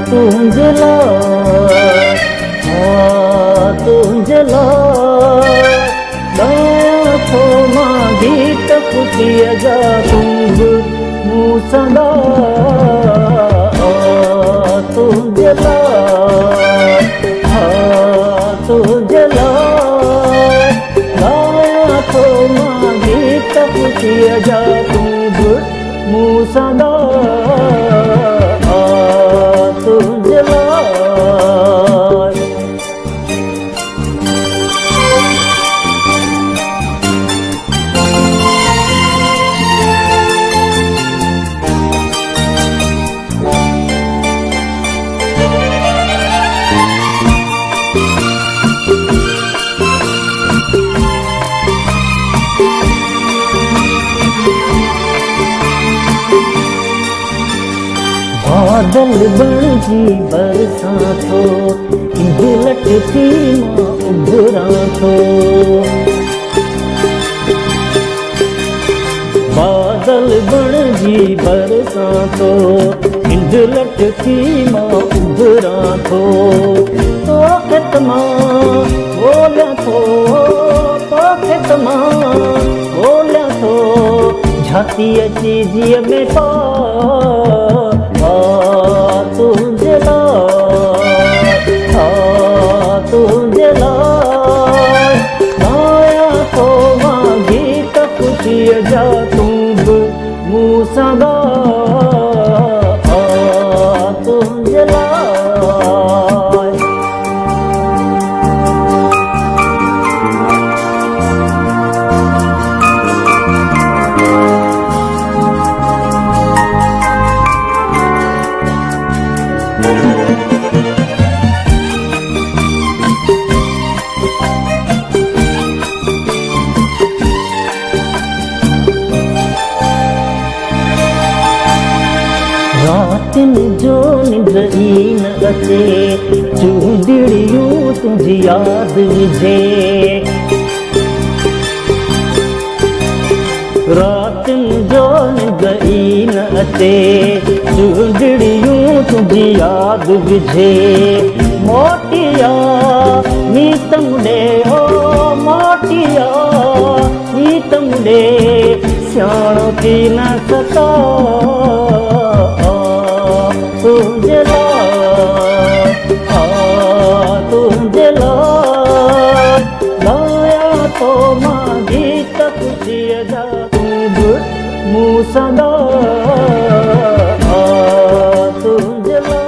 तुझला तुझला लाखो मागीत कुटिया जा तुंग मुसदा तुझला तुझला लाखो मागीत कुटिया जा तुंग मुसदा तुझला बादल बणजी बरसातो लटती मां उभरातो बादल बणजी बरसातो लटती मां उभरातो तो कितना बोलिया तो कितना बोलिया तो झाती चीजिए में पा तुझला तुझला माया तो मागीत कुटिया जा तुंग मुसदा तुझला रातिन जो निद्री न अचे चूंडिड़ियूं तुझी याद विझे रातिन जो निद्री न अचे चूंडिड़ियूं तुझी याद विझे मोटिया नीतम डे ओ मोटिया नीतम डे सियाणो की न सका तुझला तुझला लाया तो मागीत कुटिया जा तुंग मुसदा तुझला